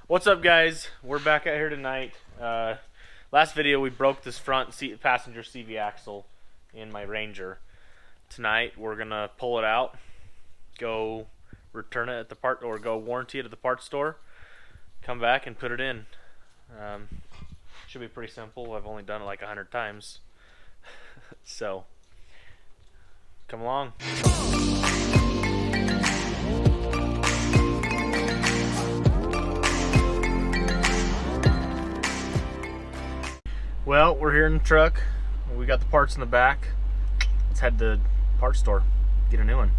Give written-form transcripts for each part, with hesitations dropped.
What's up, guys? We're back out here tonight. Last video we broke this front passenger CV axle in my Ranger. Tonight we're gonna pull it out, go return it at the part, or go warranty it at the parts store, come back and put it in. Should be pretty simple. I've only done it like 100 times. So come along. Well, we're here in the truck. We got the parts in the back. Let's head to the parts store, get a new one.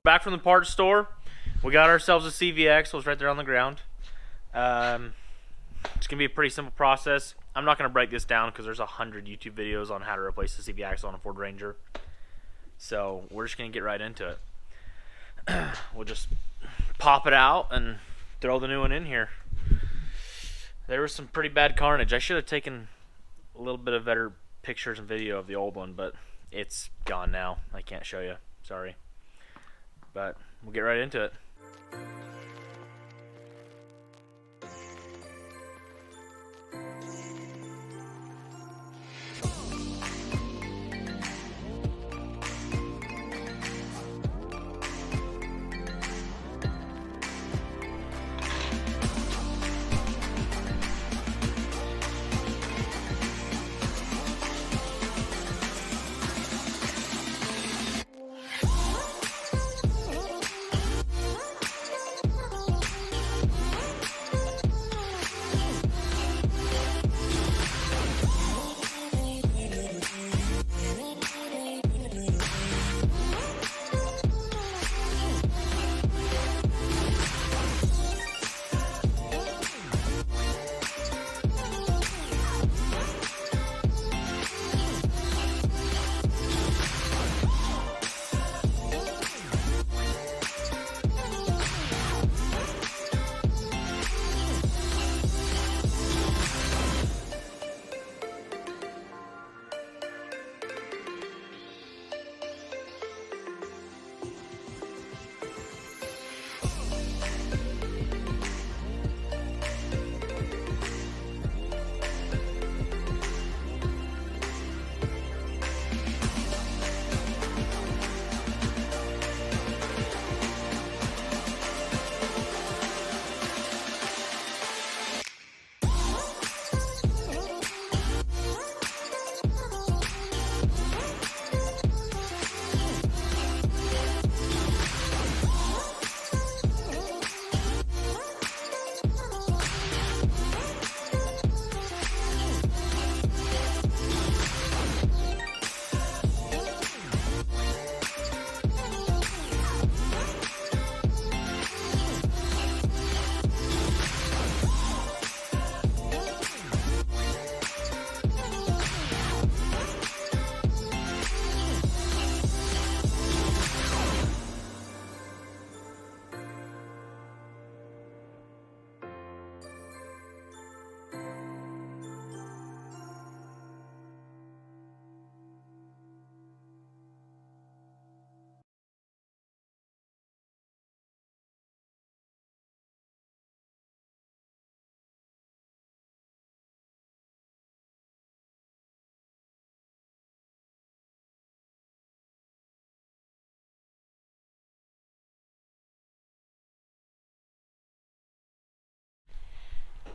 Back from the parts store, we got ourselves a CV axle. It's right there on the ground. It's gonna be a pretty simple process. I'm not gonna break this down because there's 100 YouTube videos on how to replace the CV axle on a Ford Ranger. So we're just gonna get right into it. We'll just pop it out and throw the new one in here. There was some pretty bad carnage. I should have taken a little bit of better pictures and video of the old one, but it's gone now. I can't show you. Sorry. But we'll get right into it.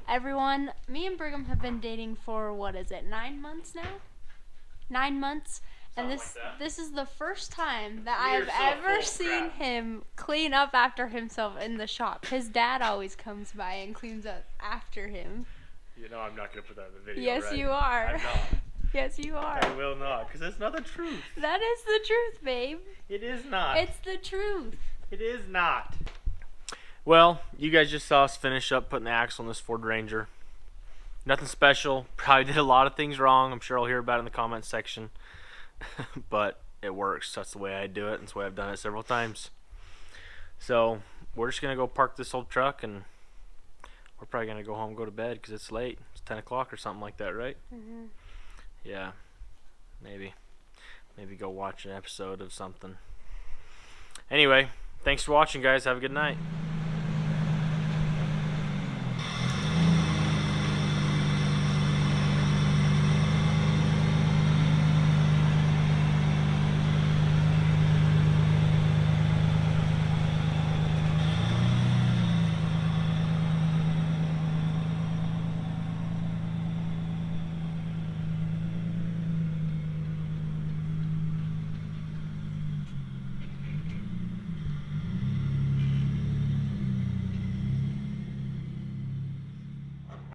Everyone, me and Brigham have been dating for, what is it, 9 months now? 9 months. And this is the first time that I've ever seen him clean up after himself in the shop. His dad always comes by and cleans up after him. You know I'm not going to put that in the video, Yes, right? you are. I'm not. Yes, you are. I will not, because that's not the truth. That is the truth, babe. It is not. It's the truth. It is not. Well, you guys just saw us finish up putting the axle in this Ford Ranger. Nothing special. Probably did a lot of things wrong. I'm sure I'll hear about it in the comments section. but it works. That's the way I do it. That's the way I've done it several times. So we're just gonna go park this old truck, and we're probably gonna go home and go to bed because it's late. It's 10 o'clock or something like that, right? Mhm. Yeah, maybe go watch an episode of something. Anyway, thanks for watching, guys. Have a good night.